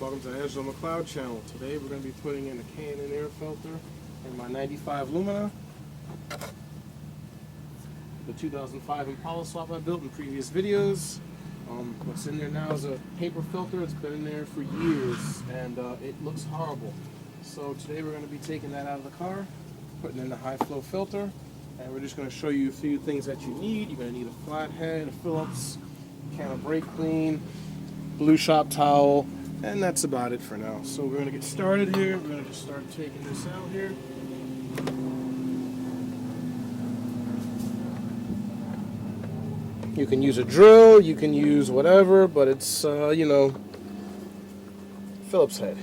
welcome to the Angelo McLeod channel. Today we're going to be putting in a K&N air filter in my 95 Lumina. The 2005 Impala swap I built in previous videos. What's in there now is a paper filter. It's been in there for years and it looks horrible. So today we're going to be taking that out of the car, putting in the high flow filter, and we're just going to show you a few things that you need. You're going to need a flathead, a Phillips, can of brake clean, blue shop towel, and that's about it for now. So we're going to get started here. We're going to just start taking this out here. You can use a drill, you can use whatever, but it's, Phillips head.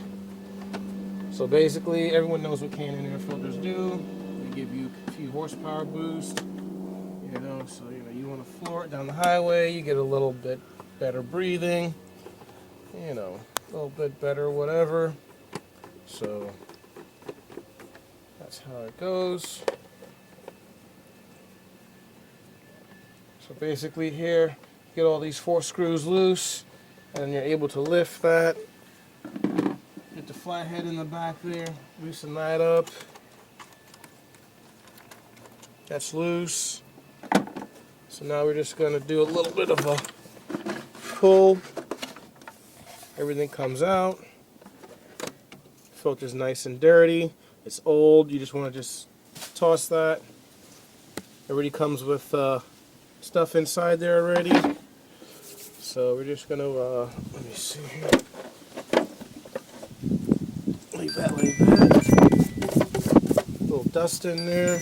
So basically, everyone knows what K&N air filters do. They give you a few horsepower boost, so you want to floor it down the highway, you get a little bit better breathing, a little bit better whatever. So that's how it goes. So basically here, get all these 4 screws loose, and then you're able to lift that. Get the flathead in the back there, loosen that up. That's loose. So now we're just going to do a little bit of a pull. Everything comes out. Filter's nice and dirty. It's old. You just want to just toss that. It already comes with stuff inside there already. So we're just going to, let me see here. Leave that like that. A little dust in there.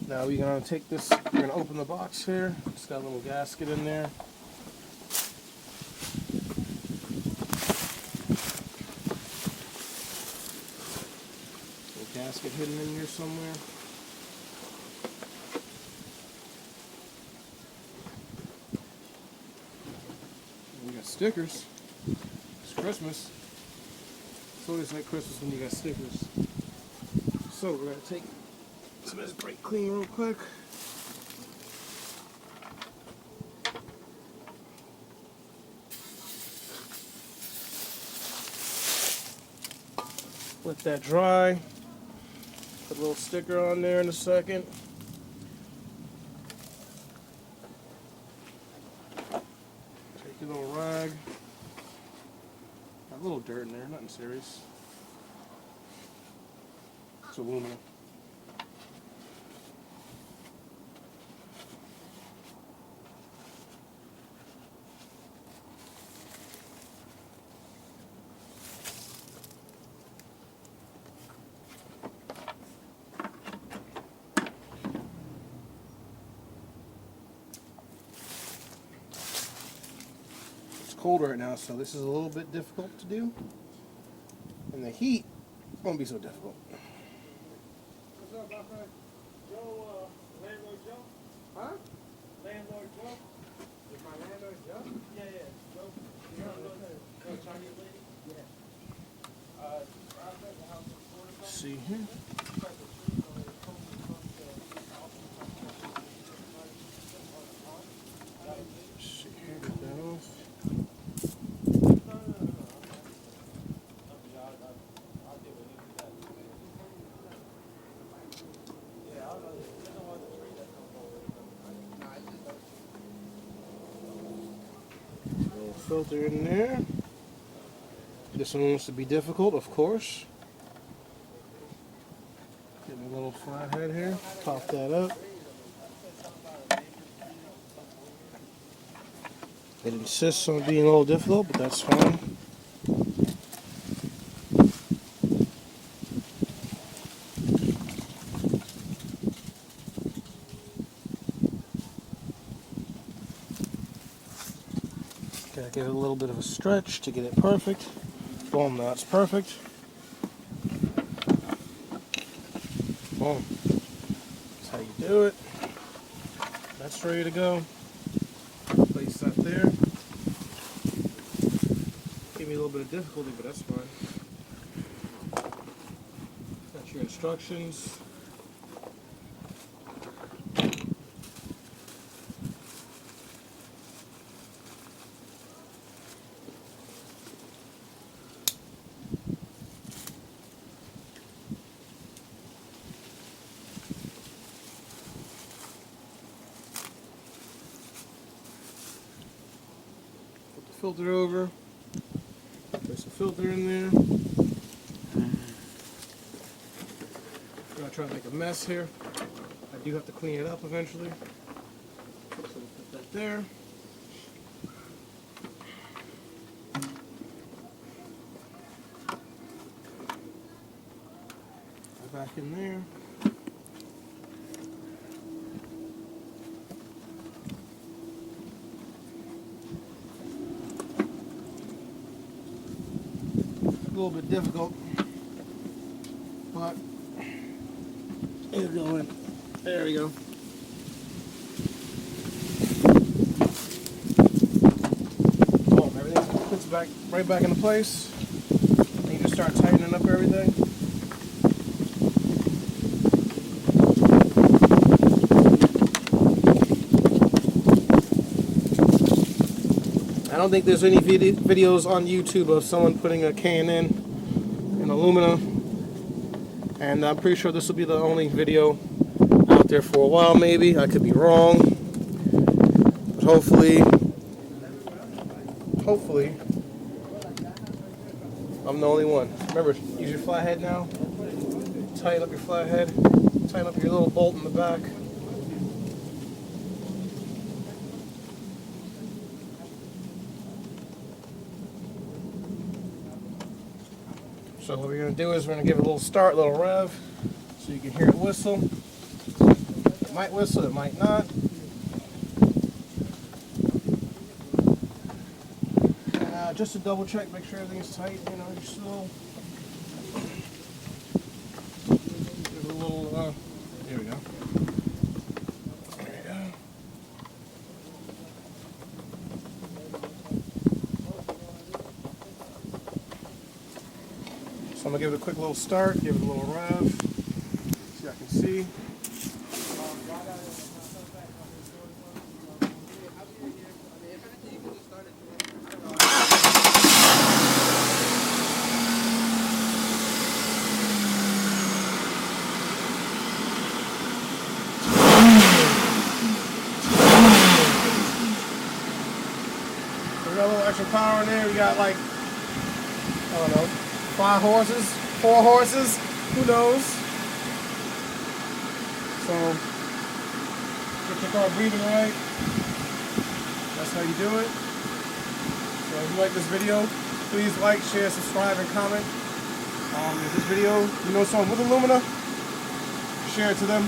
Now we're going to take this, we're going to open the box here. It's got a little gasket in there. Little gasket hidden in here somewhere. We got stickers. It's Christmas. It's always like Christmas when you got stickers. So we're going to take some of this brake clean real quick. Let that dry. Put a little sticker on there in a second. Take your little rag. Got a little dirt in there, nothing serious. It's aluminum. Cold right now, so this is a little bit difficult to do, and the heat won't be so difficult. What's up, my friend? Joe, landlord Joe? Huh? Landlord Joe? Is my landlord Joe? Yeah. Joe? Joe, Chinese lady? Yeah. Let's see here. Get that off. Little filter in there. This one wants to be difficult, of course. Get a little flathead here. Pop that up. It insists on being a little difficult, but that's fine. Gotta give it a little bit of a stretch to get it perfect. Boom, now it's perfect. Boom. That's how you do it. That's ready to go. Place that there. Give me a little bit of difficulty, but that's fine. That's your instructions. filter over. There's some filter in there. I'm gonna try to make a mess here. I do have to clean it up eventually. So we'll put that there. Back in there. A little bit difficult, but it'll go in. There we go. Boom, everything puts back right back into place. And you just start tightening up everything. I don't think there's any videos on YouTube of someone putting a K&N in a lumina, and I'm pretty sure this will be the only video out there for a while. Maybe I could be wrong, but hopefully I'm the only one. Remember, use your flathead now. Tighten up your flathead. Tighten up your little bolt in the back. So what we're going to do is we're going to give it a little start, a little rev, so you can hear it whistle. It might whistle, it might not. Just to double check, make sure everything's tight, you know, you're still. Give it a little, there we go. There we go. So I'm going to give it a quick little start, give it a little rev, so I can see. We got a little extra power in there. We got like, I don't know, 5 horses, 4 horses, who knows? So, get your car breathing right. That's how you do it. So if you like this video, please like, share, subscribe, and comment. If this video, you know someone with a lumina, share it to them.